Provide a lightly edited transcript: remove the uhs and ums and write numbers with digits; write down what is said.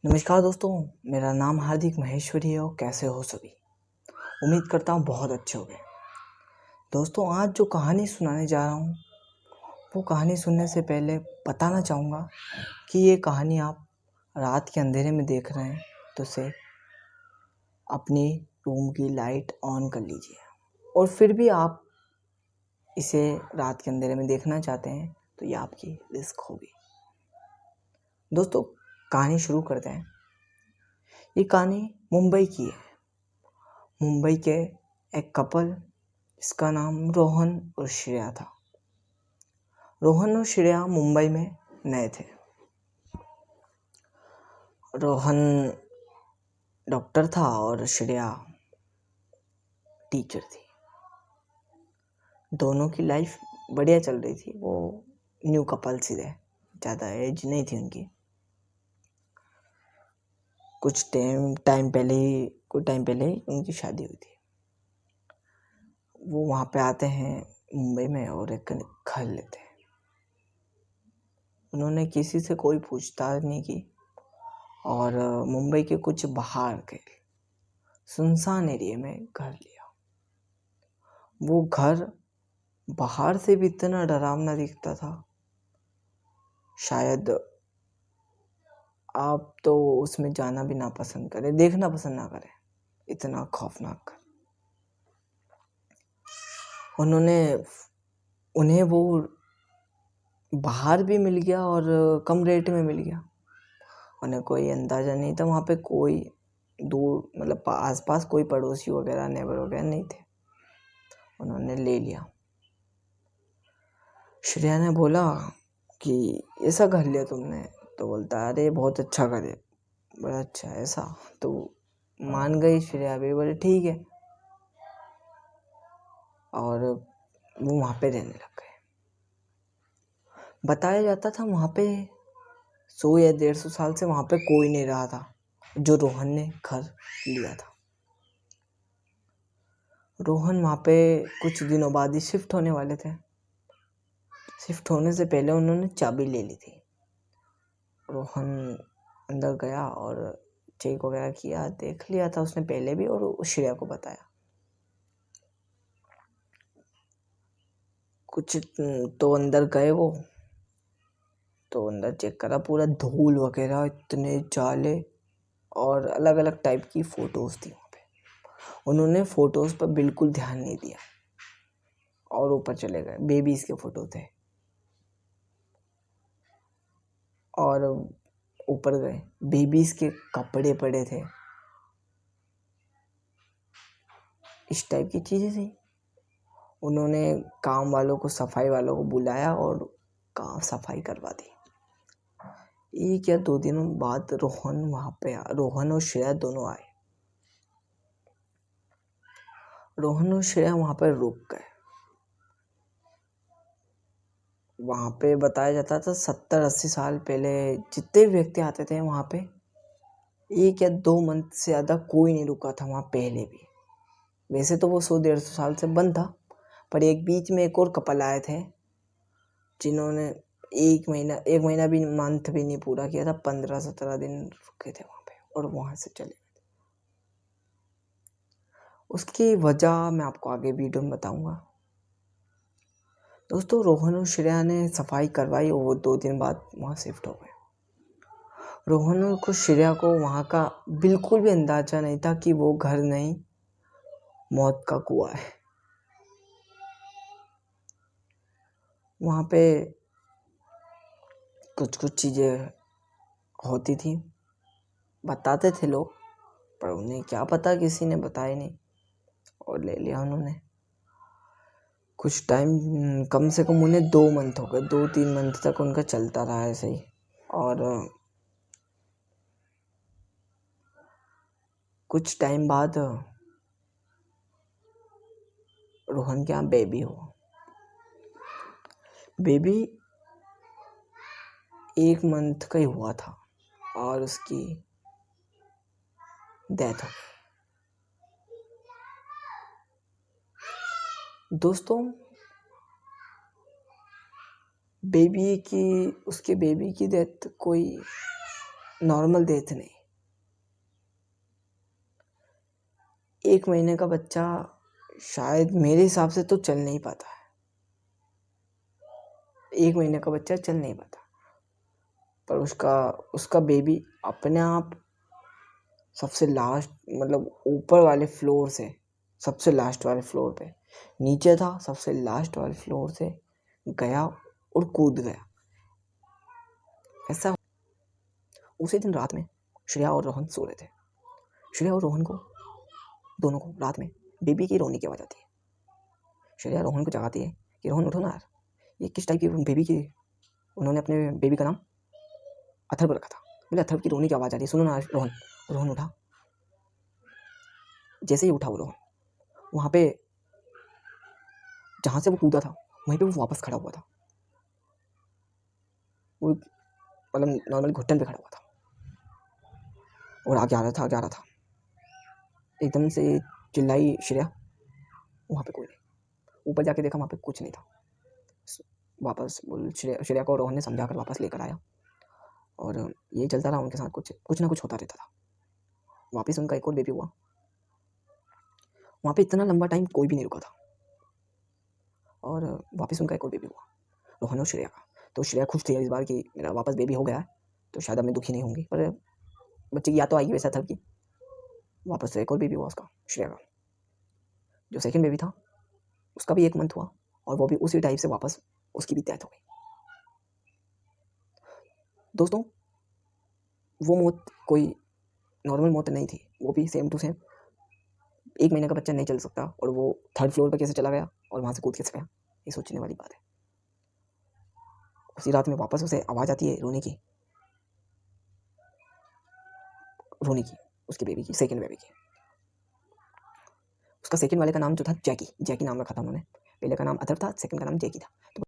नमस्कार दोस्तों, मेरा नाम हार्दिक महेश्वरी है और कैसे हो सभी। उम्मीद करता हूँ बहुत अच्छे हो गए। दोस्तों, आज जो कहानी सुनाने जा रहा हूँ वो कहानी सुनने से पहले बताना चाहूँगा कि ये कहानी आप रात के अंधेरे में देख रहे हैं तो उसे अपनी रूम की लाइट ऑन कर लीजिए। और फिर भी आप इसे रात के अंधेरे में देखना चाहते हैं तो ये आपकी रिस्क होगी। दोस्तों, कहानी शुरू करते हैं। ये कहानी मुंबई की है। मुंबई के एक कपल, इसका नाम रोहन और श्रेया था। रोहन और श्रेया मुंबई में नए थे। रोहन डॉक्टर था और श्रेया टीचर थी। दोनों की लाइफ बढ़िया चल रही थी। वो न्यू कपल्स ही थे, ज़्यादा एज नहीं थी उनकी। कुछ टाइम पहले ही उनकी शादी हुई थी। वो वहाँ पे आते हैं मुंबई में और एक घर लेते हैं। उन्होंने किसी से कोई पूछताछ नहीं की और मुंबई के कुछ बाहर के सुनसान एरिया में घर लिया। वो घर बाहर से भी इतना डरावना दिखता था, शायद आप तो उसमें जाना भी ना पसंद करें, देखना पसंद ना करें, इतना खौफनाक। उन्हें वो बाहर भी मिल गया और कम रेट में मिल गया। उन्हें कोई अंदाज़ा नहीं था वहाँ पे कोई दूर, मतलब आसपास कोई पड़ोसी वगैरह, नेबर वगैरह नहीं थे। उन्होंने ले लिया। श्रेया ने बोला कि ऐसा घर लिया तुमने? तो बोलता, अरे बहुत अच्छा घर है, बड़ा अच्छा। ऐसा तो मान गई श्रेया भी, बोले ठीक है। और वो वहाँ पे रहने लग गए। बताया जाता था वहाँ पे 100 या 150 साल से वहाँ पे कोई नहीं रहा था जो रोहन ने घर लिया था। रोहन वहाँ पे कुछ दिनों बाद ही शिफ्ट होने वाले थे। शिफ्ट होने से पहले उन्होंने चाबी ले ली थी। रोहन अंदर गया और चेक वगैरह किया, देख लिया था उसने पहले भी और श्रेया को बताया। कुछ तो अंदर गए वो, तो अंदर चेक करा, पूरा धूल वगैरह, इतने जाले और अलग अलग टाइप की फ़ोटोज़ थी वहाँ पे। उन्होंने फ़ोटोज़ पर बिल्कुल ध्यान नहीं दिया और ऊपर चले गए। बेबीज़ के फ़ोटो थे और ऊपर गए, बेबीज़ के कपड़े पड़े थे, इस टाइप की चीज़ें थी। उन्होंने काम वालों को, सफाई वालों को बुलाया और काम सफाई करवा दी। एक या 2 दिनों बाद रोहन और श्रेया दोनों आए। रोहन और श्रेया वहाँ पर रुक गए। वहाँ पे बताया जाता था 70-80 साल पहले जितने व्यक्ति आते थे वहाँ पे 1 या 2 मंथ से ज़्यादा कोई नहीं रुका था वहाँ पहले भी। वैसे तो वो 100-150 साल से बंद था, पर एक बीच में एक और कपल आए थे जिन्होंने 1 महीना भी, मंथ भी नहीं पूरा किया था, 15-17 दिन रुके थे वहाँ पे और वहाँ से चले गए। उसकी वजह मैं आपको आगे वीडियो में बताऊँगा। दोस्तों, रोहन और श्रेया ने सफाई करवाई और वो 2 दिन बाद वहाँ शिफ्ट हो गए। रोहन को, श्रेया को वहाँ का बिल्कुल भी अंदाज़ा नहीं था कि वो घर नहीं, मौत का कुआं है। वहाँ पे कुछ चीज़ें होती थी, बताते थे लोग, पर उन्हें क्या पता, किसी ने बताया नहीं और ले लिया उन्होंने। कुछ टाइम, कम से कम उन्हें 2 मंथ हो गए, 2-3 मंथ तक उनका चलता रहा ऐसे ही। और कुछ टाइम बाद रोहन के यहाँ बेबी हुआ। बेबी 1 मंथ का ही हुआ था और उसकी डेथ हो गई। दोस्तों, उसके बेबी की डेथ कोई नॉर्मल डेथ नहीं। 1 महीने का बच्चा शायद मेरे हिसाब से तो चल नहीं पाता है। 1 महीने का बच्चा चल नहीं पाता, पर उसका बेबी अपने आप सबसे लास्ट, मतलब ऊपर वाले फ्लोर से सबसे लास्ट वाले फ्लोर पे नीचे था, सबसे लास्ट वाले फ्लोर से गया और कूद गया। ऐसा उसी दिन रात में श्रेया और रोहन सो रहे थे। श्रेया और रोहन को दोनों को रात में बेबी की रोने की आवाज़ आती है। श्रेया रोहन को जगाती है कि रोहन उठो ना यार, ये किस टाइप की बेबी की, उन्होंने अपने बेबी का नाम अथर्व रखा था। बोले अथर्व की रोने की आवाज़ आ रही है, सुनो ना रोहन। रोहन उठा। जैसे ही उठा वो रोहन, वहाँ पे जहाँ से वो कूदा था वहीं पे वो वापस खड़ा हुआ था। वो मतलब नॉर्मल घुटन पे खड़ा हुआ था और आगे आ रहा था। एकदम से चिल्लाई श्रेया, वहाँ पे कोई नहीं। ऊपर जाके देखा, वहाँ पे कुछ नहीं था। वापस श्रेया को रोहन ने समझा कर वापस लेकर आया और ये चलता रहा उनके साथ, कुछ ना कुछ होता रहता था। वापस उनका एक और बेबी हुआ। वहाँ पे इतना लंबा टाइम कोई भी नहीं रुका था और वापस उनका एक और बेबी हुआ, रोहन और श्रेया का। तो श्रेया खुश थी इस बार कि मेरा वापस बेबी हो गया है, तो शायद अब मैं दुखी नहीं होंगी। पर बच्चे की याद तो आएगी वैसा था कि वापस से एक और बेबी हुआ उसका, श्रेया का। जो सेकंड बेबी था उसका भी 1 मंथ हुआ और वो भी उसी टाइप से वापस उसकी भी डेथ हो गई। दोस्तों, वो मौत कोई नॉर्मल मौत नहीं थी, वो भी सेम टू सेम 1 महीने का बच्चा नहीं चल सकता और वो 3rd फ्लोर पर कैसे चला गया और वहाँ से कूद कैसे गया, ये सोचने वाली बात है। उसी रात में वापस उसे आवाज़ आती है रोने की, उसकी बेबी की, सेकंड बेबी की। उसका सेकंड वाले का नाम जो था जैकी नाम रखा था उन्होंने। पहले का नाम अथर्व था, सेकंड का नाम जैकी था। तो